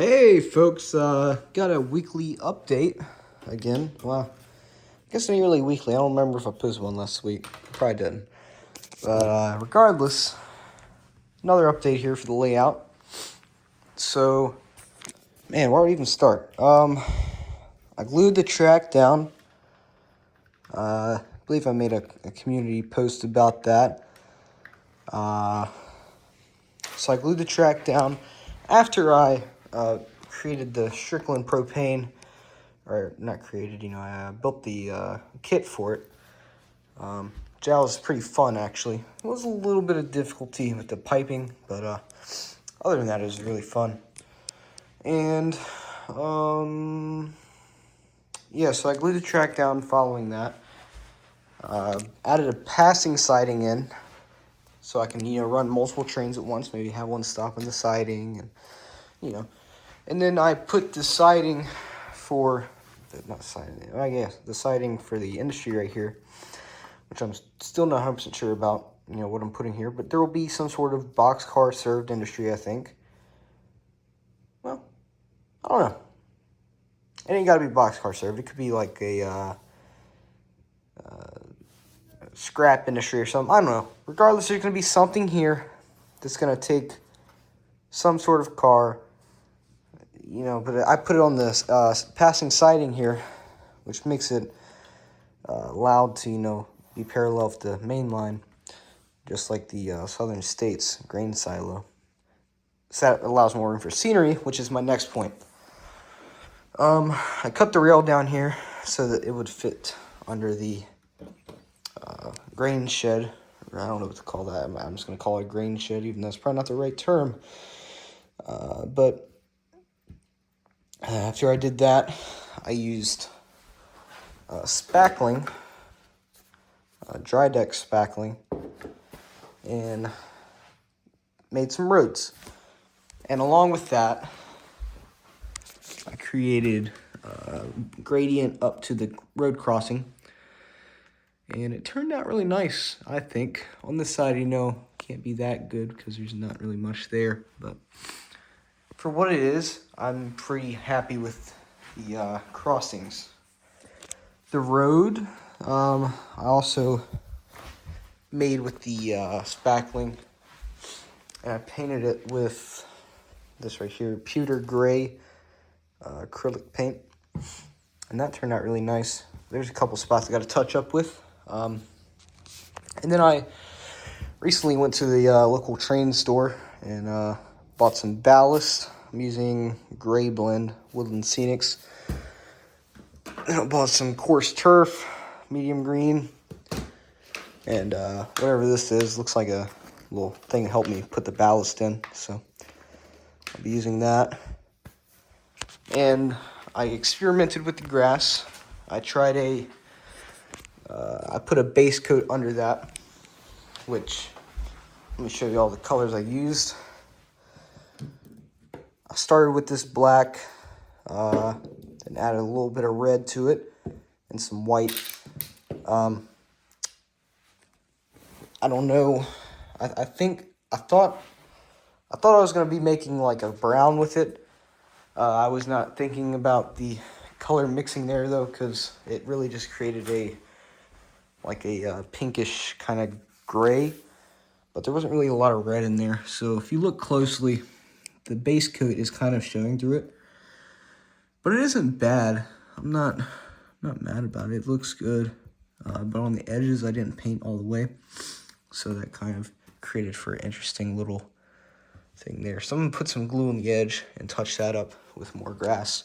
Hey folks, got a weekly update again. Well, I guess not really weekly. I don't remember if I posted one last week. Probably didn't. But regardless, another update here for the layout. So, man, where would I even start? I glued the track down. I believe I made a community post about that. So I glued the track down after I created the Strickland propane, or not created, I built the kit for it. Which was pretty fun, actually. It was a little bit of difficulty with the piping, but other than that, it was really fun. And, yeah, so I glued the track down following that. Added a passing siding in, so I can, run multiple trains at once, maybe have one stop on the siding, and. And then I put the siding for, not siding, I guess, the siding for the industry right here, which I'm still not 100% sure about, what I'm putting here, but there will be some sort of boxcar served industry, I think. Well, I don't know. It ain't got to be boxcar served. It could be like a scrap industry or something. I don't know. Regardless, there's going to be something here that's going to take some sort of car, but I put it on this passing siding here, which makes it allowed to, be parallel with the main line, just like the Southern States grain silo. So that allows more room for scenery, which is my next point. I cut the rail down here so that it would fit under the grain shed. I don't know what to call that. I'm just going to call it a grain shed, even though it's probably not the right term. But after I did that, I used spackling, dry deck spackling, and made some roads. And along with that, I created gradient up to the road crossing. And it turned out really nice, I think. On this side, can't be that good because there's not really much there. But for what it is, I'm pretty happy with the crossings. The road, I also made with the spackling. And I painted it with this right here, pewter gray acrylic paint. And that turned out really nice. There's a couple spots I got to touch up with. And then I recently went to the local train store and bought some ballast. I'm using Gray Blend Woodland Scenics. And I bought some coarse turf, medium green, and whatever this is. Looks like a little thing to help me put the ballast in. So I'll be using that. And I experimented with the grass. I tried I put a base coat under that, which, let me show you all the colors I used. I started with this black, and added a little bit of red to it, and some white. I don't know, I thought I was going to be making like a brown with it. I was not thinking about the color mixing there though, because it really just created a pinkish kind of gray, but there wasn't really a lot of red in there. So if you look closely, the base coat is kind of showing through it, but it isn't bad. I'm not mad about it. It looks good, but on the edges I didn't paint all the way, so that kind of created for an interesting little thing there. Someone put some glue on the edge and touch that up with more grass.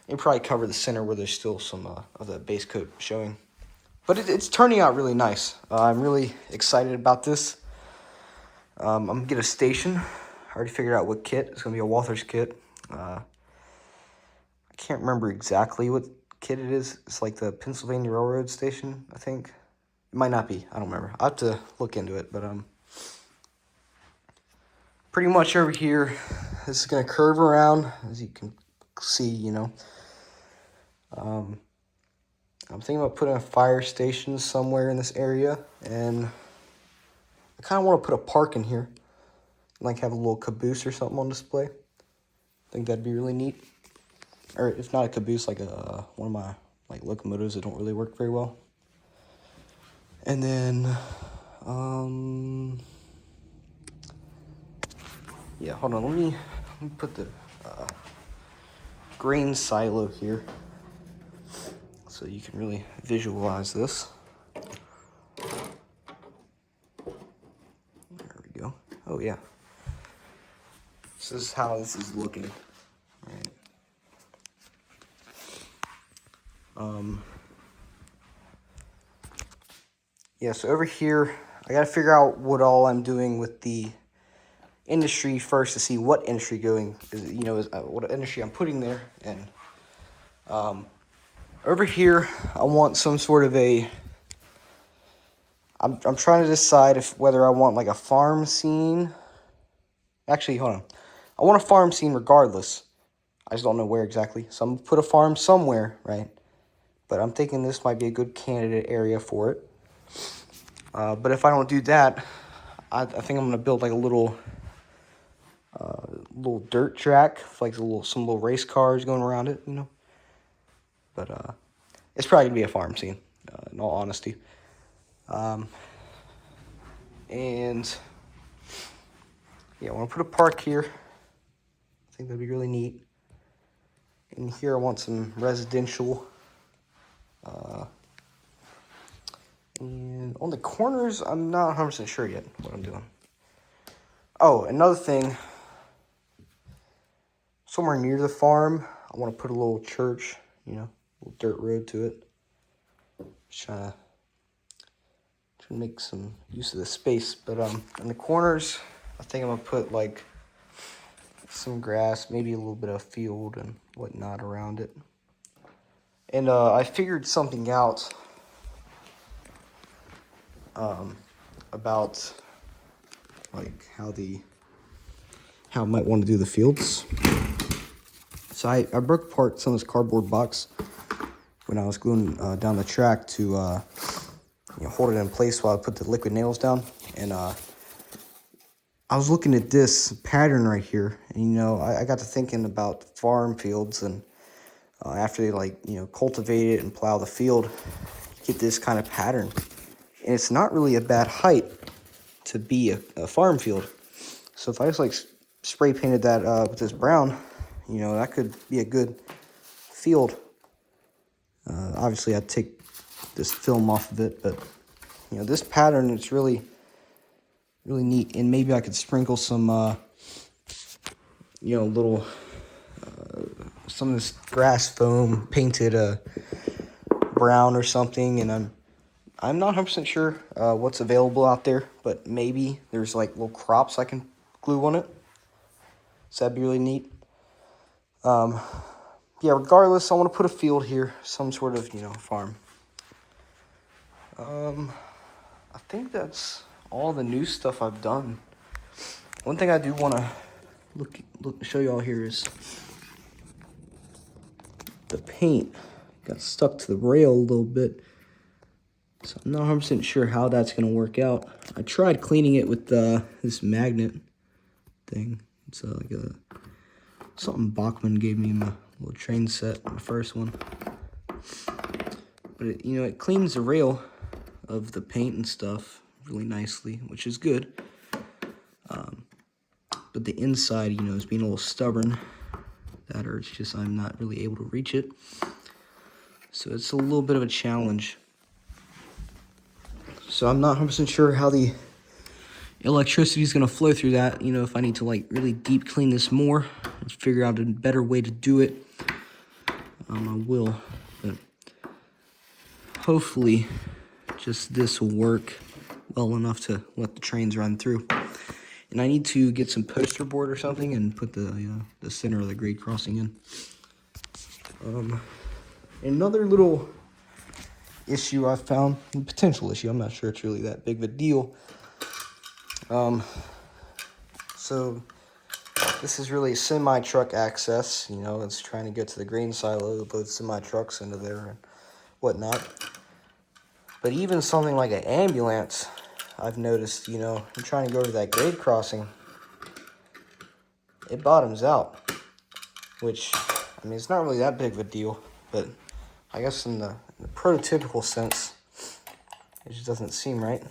And probably cover the center where there's still some of the base coat showing. But it's turning out really nice. I'm really excited about this. I'm going to get a station. I already figured out what kit. It's going to be a Walthers kit. I can't remember exactly what kit it is. It's like the Pennsylvania Railroad station, I think. It might not be. I don't remember. I'll have to look into it. But pretty much over here, this is going to curve around, as you can see, I'm thinking about putting a fire station somewhere in this area, and I kind of want to put a park in here, like have a little caboose or something on display. think that'd be really neat. Or if not a caboose, like one of my like locomotives that don't really work very well. And then, yeah, hold on. Let me put the grain silo here so you can really visualize this. There we go. Oh yeah. This is how this is looking. Right. Yeah, so over here, I gotta figure out what all I'm doing with the industry first to see what industry what industry I'm putting there. And over here, I want some sort of a. I'm trying to decide whether I want like a farm scene. Actually, hold on. I want a farm scene regardless. I just don't know where exactly. So I'm gonna put a farm somewhere, right? But I'm thinking this might be a good candidate area for it. But if I don't do that, I think I'm gonna build like a little dirt track, like some little race cars going around it, you know. But it's probably gonna be a farm scene, in all honesty. And yeah, I want to put a park here. I think that'd be really neat. In here, I want some residential. And on the corners, I'm not 100% sure yet what I'm doing. Oh, another thing. Somewhere near the farm, I want to put a little church, you know, a little dirt road to it. Just trying to make some use of the space. But in the corners, I think I'm going to put like some grass, maybe a little bit of field and whatnot around it. And I figured something out about like how I might want to do the fields. So I broke apart some of this cardboard box when I was gluing down the track to hold it in place while I put the liquid nails down. And I was looking at this pattern right here, and I got to thinking about farm fields, and after they cultivate it and plow the field, you get this kind of pattern. And it's not really a bad height to be a farm field. So if I just spray painted that with this brown, that could be a good field. Obviously I'd take this film off of it, but this pattern, it's really, really neat. And maybe I could sprinkle some, little, some of this grass foam painted brown or something. And I'm not 100% sure what's available out there, but maybe there's little crops I can glue on it. So that'd be really neat. Yeah, regardless, I want to put a field here, some sort of, farm. I think that's all the new stuff I've done. One thing I do want to show you all here is the paint got stuck to the rail a little bit. So I'm not 100% sure how that's going to work out. I tried cleaning it with this magnet thing. It's something Bachmann gave me in my little train set, my first one. But it cleans the rail of the paint and stuff really nicely, which is good. But the inside, is being a little stubborn. That, or it's just I'm not really able to reach it. So it's a little bit of a challenge. So I'm not 100% sure how the electricity is going to flow through that. If I need to really deep clean this more, let's figure out a better way to do it. I will, but hopefully just this will work well enough to let the trains run through. And I need to get some poster board or something and put the center of the grade crossing in. Another little issue I found, potential issue, I'm not sure it's really that big of a deal. So this is really semi-truck access, it's trying to get to the grain silo, load semi-trucks into there and whatnot. But even something like an ambulance, I've noticed, I'm trying to go to that grade crossing, it bottoms out. which, I mean, it's not really that big of a deal, but I guess in the prototypical sense, it just doesn't seem right.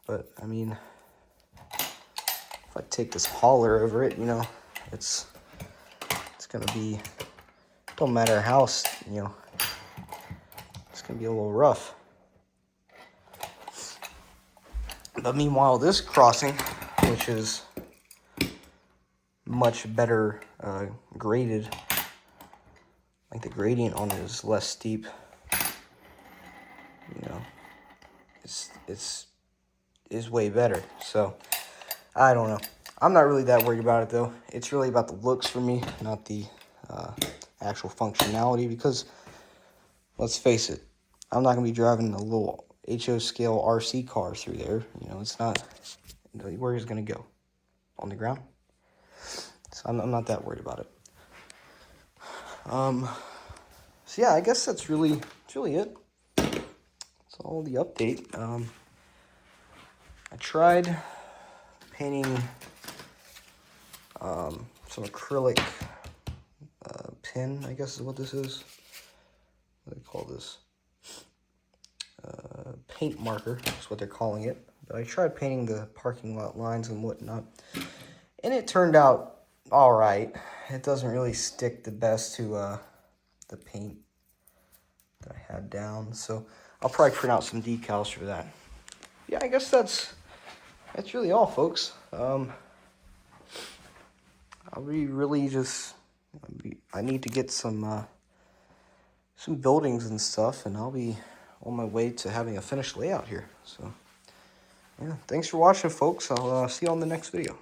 But, I mean, if I take this hauler over it, you know, it's going to be, don't matter how, you know, it's going to be a little rough. But meanwhile, this crossing, which is much better graded, like the gradient on it is less steep, you know, is way better. So I don't know. I'm not really that worried about it though. It's really about the looks for me, not the actual functionality, because let's face it, I'm not gonna be driving a little HO scale RC car through there. You know, it's not. Where is it gonna go? On the ground? So I'm not that worried about it. So yeah, I guess that's really it. That's all the update. I tried painting some acrylic pin, I guess is what this is. What do they call this? Paint marker is what they're calling it. But I tried painting the parking lot lines and whatnot, and it turned out all right. It doesn't really stick the best to the paint that I had down, so I'll probably print out some decals for that. Yeah, I guess that's really all, folks. I'll be really just. I need to get some buildings and stuff, and I'll be on my way to having a finished layout here. So, yeah, thanks for watching, folks. I'll see you on the next video.